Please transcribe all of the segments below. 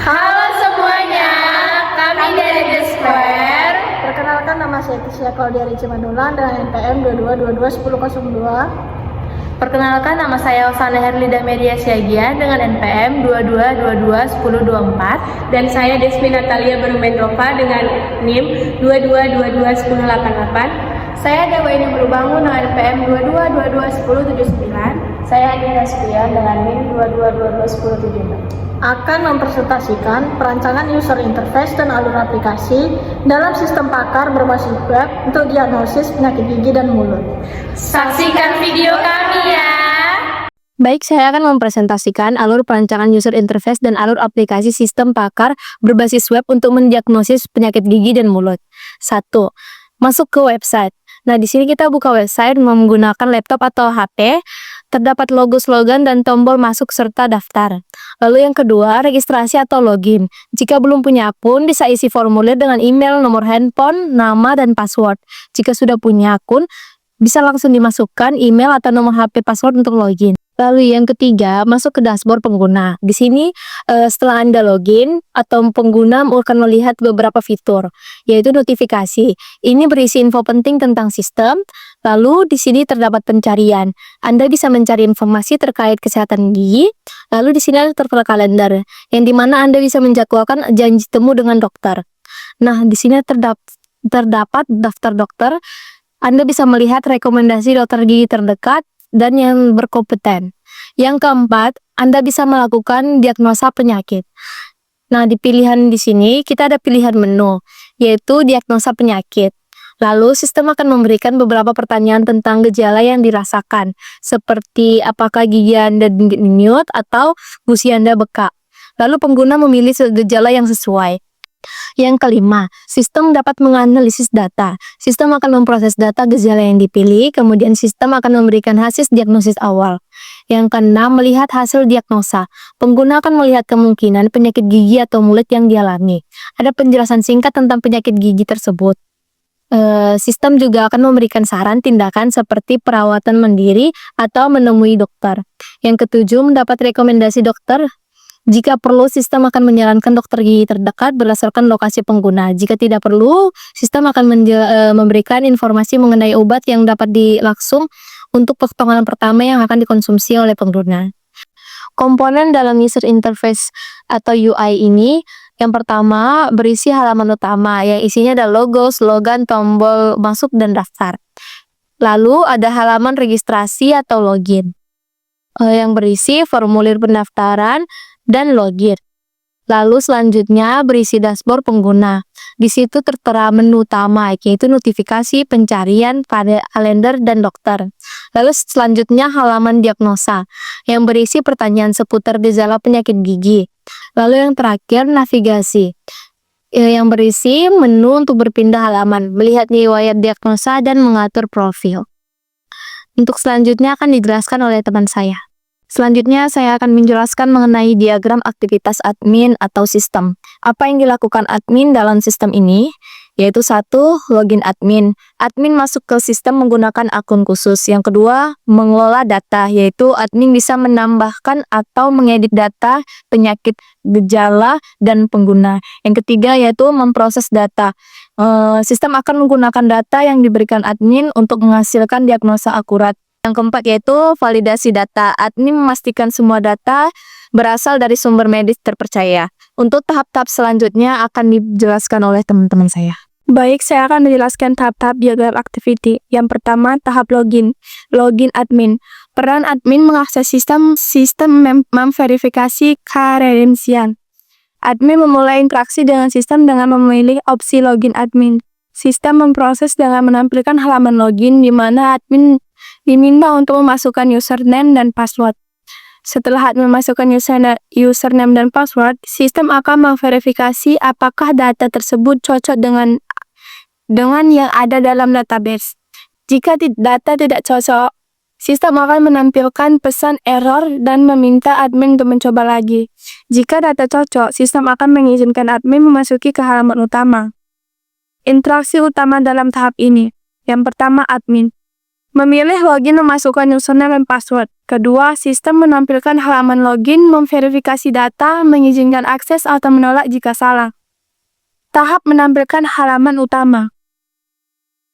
Halo semuanya, kami dari The Square. Perkenalkan, nama saya Tisha Claudia Cimandulan dengan NPM 22221002. Perkenalkan, nama saya Osana Herlida Media Siagian dengan NPM 22221024. Dan saya Desmi Natalia Berumendrova dengan NIM 22221088. Saya Dewa Ini Berbangun dengan NPM 22221079. Saya Adina Spian dengan NIM 22221076. Akan mempresentasikan perancangan user interface dan alur aplikasi dalam sistem pakar berbasis web untuk diagnosis penyakit gigi dan mulut. Saksikan video kami ya. Baik, saya akan mempresentasikan alur perancangan user interface dan alur aplikasi sistem pakar berbasis web untuk mendiagnosis penyakit gigi dan mulut. 1. Masuk ke website. Nah, di sini kita buka website menggunakan laptop atau HP. Terdapat logo, slogan, dan tombol masuk serta daftar. Lalu yang kedua, registrasi atau login. Jika belum punya akun, bisa isi formulir dengan email, nomor handphone, nama, dan password. Jika sudah punya akun, bisa langsung dimasukkan email atau nomor HP password untuk login. Lalu yang ketiga, masuk ke dashboard pengguna. Di sini setelah Anda login atau pengguna akan melihat beberapa fitur, yaitu notifikasi. Ini berisi info penting tentang sistem. Lalu di sini terdapat pencarian. Anda bisa mencari informasi terkait kesehatan gigi. Lalu di sini ada tertera kalender, yang dimana Anda bisa menjadwalkan janji temu dengan dokter. Nah, di sini terdapat daftar dokter. Anda bisa melihat rekomendasi dokter gigi terdekat dan yang berkompeten. Yang keempat, Anda bisa melakukan diagnosa penyakit. Nah, di pilihan di sini kita ada pilihan menu, yaitu diagnosa penyakit. Lalu sistem akan memberikan beberapa pertanyaan tentang gejala yang dirasakan, seperti apakah gigi Anda denyut atau gusi Anda bengkak. Lalu pengguna memilih gejala yang sesuai. Yang kelima, sistem dapat menganalisis data. Sistem akan memproses data gejala yang dipilih, kemudian sistem akan memberikan hasil diagnosis awal. Yang keenam, melihat hasil diagnosa. Pengguna akan melihat kemungkinan penyakit gigi atau mulut yang dialami. Ada penjelasan singkat tentang penyakit gigi tersebut. Sistem juga akan memberikan saran tindakan seperti perawatan mandiri atau menemui dokter. Yang ketujuh, mendapat rekomendasi dokter. Jika perlu, sistem akan menyarankan dokter gigi terdekat berdasarkan lokasi pengguna. Jika tidak perlu, sistem akan memberikan informasi mengenai obat yang dapat langsung untuk potongan pertama yang akan dikonsumsi oleh pengguna. Komponen dalam user interface atau UI ini, yang pertama berisi halaman utama yang isinya ada logo, slogan, tombol masuk, dan daftar. Lalu ada halaman registrasi atau login yang berisi formulir pendaftaran dan login. Lalu selanjutnya berisi dashboard pengguna. Di situ tertera menu utama, yaitu notifikasi, pencarian, pada kalender, dan dokter. Lalu selanjutnya halaman diagnosa, yang berisi pertanyaan seputar gejala penyakit gigi. Lalu yang terakhir navigasi, yang berisi menu untuk berpindah halaman, melihat riwayat diagnosa, dan mengatur profil. Untuk selanjutnya akan dijelaskan oleh teman saya. Selanjutnya, saya akan menjelaskan mengenai diagram aktivitas admin atau sistem. Apa yang dilakukan admin dalam sistem ini? Yaitu 1. Login admin. Admin masuk ke sistem menggunakan akun khusus. Yang kedua, mengelola data, yaitu admin bisa menambahkan atau mengedit data, penyakit, gejala, dan pengguna. Yang ketiga, yaitu memproses data. Sistem akan menggunakan data yang diberikan admin untuk menghasilkan diagnosa akurat. Yang keempat yaitu validasi data. Admin memastikan semua data berasal dari sumber medis terpercaya. Untuk tahap-tahap selanjutnya akan dijelaskan oleh teman-teman saya. Baik, saya akan menjelaskan tahap-tahap diagram activity. Yang pertama, tahap login. Login admin. Peran admin mengakses sistem memverifikasi kredensial. Admin memulai interaksi dengan sistem dengan memilih opsi login admin. Sistem memproses dengan menampilkan halaman login di mana admin diminta untuk memasukkan username dan password. Setelah admin memasukkan username dan password, sistem akan memverifikasi apakah data tersebut cocok dengan yang ada dalam database. Jika data tidak cocok, sistem akan menampilkan pesan error dan meminta admin untuk mencoba lagi. Jika data cocok, sistem akan mengizinkan admin memasuki ke halaman utama. Interaksi utama dalam tahap ini. Yang pertama, admin. memilih login memasukkan username dan password. Kedua, sistem menampilkan halaman login, memverifikasi data, mengizinkan akses atau menolak jika salah. Tahap menampilkan halaman utama.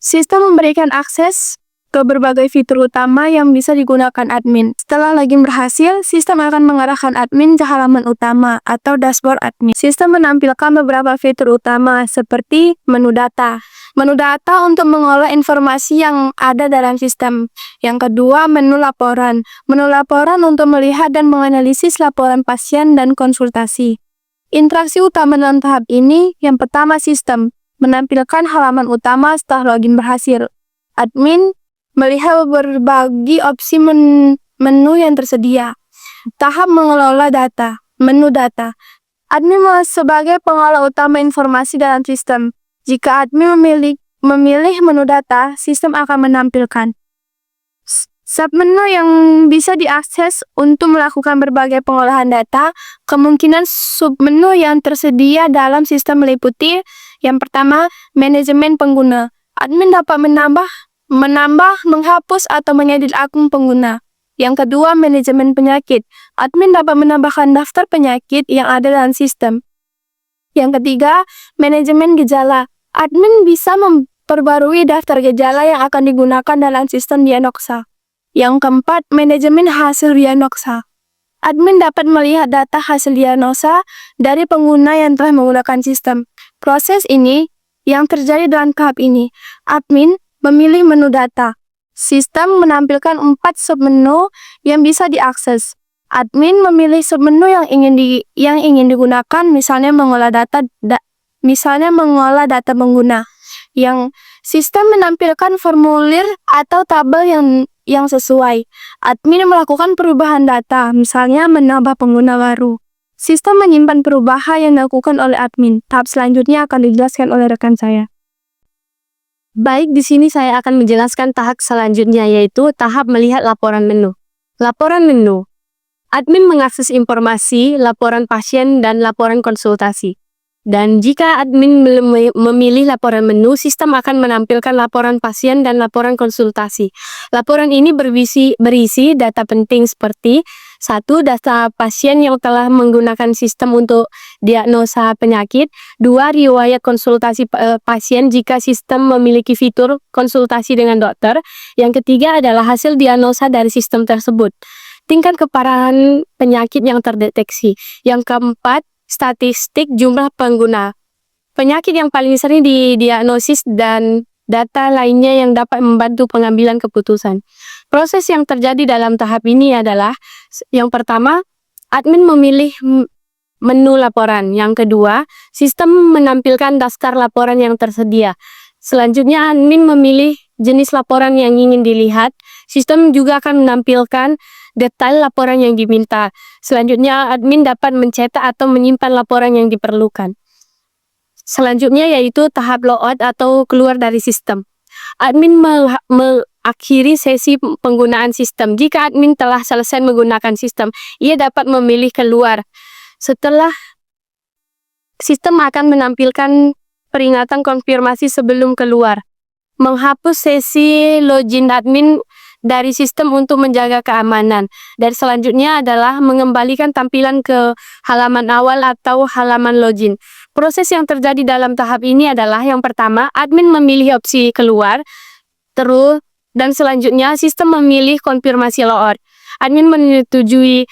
Sistem memberikan akses ke berbagai fitur utama yang bisa digunakan admin. Setelah login berhasil, sistem akan mengarahkan admin ke halaman utama atau dashboard admin. Sistem menampilkan beberapa fitur utama seperti menu data. Menu data untuk mengolah informasi yang ada dalam sistem. Yang kedua, menu laporan. Menu laporan untuk melihat dan menganalisis laporan pasien dan konsultasi. Interaksi utama dalam tahap ini, yang pertama sistem menampilkan halaman utama setelah login berhasil. Admin melihat berbagai opsi menu yang tersedia. Tahap mengelola data. Menu data. Admin sebagai pengolah utama informasi dalam sistem. Jika admin memilih menu data, sistem akan menampilkan submenu yang bisa diakses untuk melakukan berbagai pengolahan data. Kemungkinan submenu yang tersedia dalam sistem meliputi yang pertama, manajemen pengguna. Admin dapat menambah, menghapus, atau mengedit akun pengguna. Yang kedua, manajemen penyakit. Admin dapat menambahkan daftar penyakit yang ada dalam sistem. Yang ketiga, manajemen gejala. Admin bisa memperbarui daftar gejala yang akan digunakan dalam sistem diagnosa. Yang keempat, manajemen hasil diagnosa. Admin dapat melihat data hasil diagnosa dari pengguna yang telah menggunakan sistem. Proses ini yang terjadi dalam tahap ini. Admin memilih menu data. Sistem menampilkan 4 submenu yang bisa diakses. Admin memilih submenu yang ingin digunakan, misalnya mengolah data pengguna. Yang sistem menampilkan formulir atau tabel yang sesuai. Admin melakukan perubahan data, misalnya menambah pengguna baru. Sistem menyimpan perubahan yang dilakukan oleh admin. Tahap selanjutnya akan dijelaskan oleh rekan saya. Baik, di sini saya akan menjelaskan tahap selanjutnya, yaitu tahap melihat laporan menu. Laporan menu. Admin mengakses informasi, laporan pasien, dan laporan konsultasi. Dan jika admin memilih laporan menu, sistem akan menampilkan laporan pasien dan laporan konsultasi. Laporan ini berisi data penting seperti 1. Data pasien yang telah menggunakan sistem untuk diagnosa penyakit. 2. Riwayat konsultasi pasien jika sistem memiliki fitur konsultasi dengan dokter. Yang ketiga adalah hasil diagnosa dari sistem tersebut. Tingkat keparahan penyakit yang terdeteksi. Yang keempat, statistik jumlah pengguna, penyakit yang paling sering didiagnosis, dan data lainnya yang dapat membantu pengambilan keputusan. Proses yang terjadi dalam tahap ini adalah, yang pertama, admin memilih menu laporan. Yang kedua, sistem menampilkan daftar laporan yang tersedia. Selanjutnya, admin memilih jenis laporan yang ingin dilihat. Sistem juga akan menampilkan detail laporan yang diminta. Selanjutnya, admin dapat mencetak atau menyimpan laporan yang diperlukan. Selanjutnya yaitu tahap logout atau keluar dari sistem. Admin mengakhiri sesi penggunaan sistem. Jika admin telah selesai menggunakan sistem, ia dapat memilih keluar. Setelah sistem akan menampilkan peringatan konfirmasi sebelum keluar. Menghapus sesi login admin dari sistem untuk menjaga keamanan. Dan selanjutnya adalah mengembalikan tampilan ke halaman awal atau halaman login. Proses yang terjadi dalam tahap ini adalah, yang pertama, admin memilih opsi keluar, dan selanjutnya sistem memilih konfirmasi logout. Admin menyetujui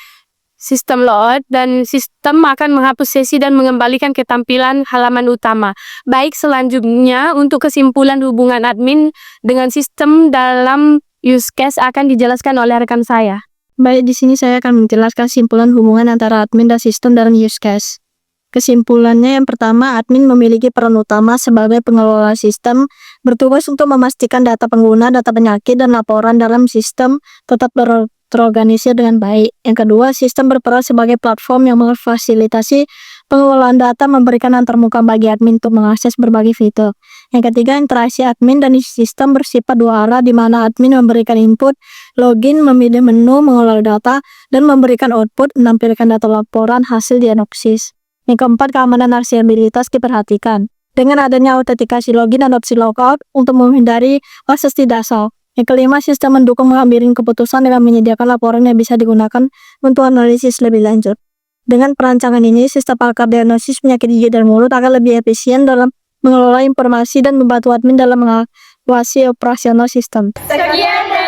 sistem logout dan sistem akan menghapus sesi dan mengembalikan ke tampilan halaman utama. Baik, selanjutnya untuk kesimpulan hubungan admin dengan sistem dalam use case akan dijelaskan oleh rekan saya. Baik, di sini saya akan menjelaskan kesimpulan hubungan antara admin dan sistem dalam use case. Kesimpulannya, yang pertama, admin memiliki peran utama sebagai pengelola sistem, bertugas untuk memastikan data pengguna, data penyakit, dan laporan dalam sistem tetap terorganisir dengan baik. Yang kedua, sistem berperan sebagai platform yang memfasilitasi pengelolaan data, memberikan antarmuka bagi admin untuk mengakses berbagai fitur. Yang ketiga, interaksi admin dan sistem bersifat dua arah, di mana admin memberikan input, login, memilih menu, mengolah data, dan memberikan output, menampilkan data laporan hasil diagnosis. Yang keempat, keamanan dan aksesibilitas diperhatikan. Dengan adanya autentikasi login dan opsi logout untuk menghindari akses tidak sah. Yang kelima, sistem mendukung mengambil keputusan dengan menyediakan laporan yang bisa digunakan untuk analisis lebih lanjut. Dengan perancangan ini, sistem pakar diagnosis penyakit gigi dan mulut akan lebih efisien dalam mengelola informasi dan membantu admin dalam mengawasi operasional sistem. Sekian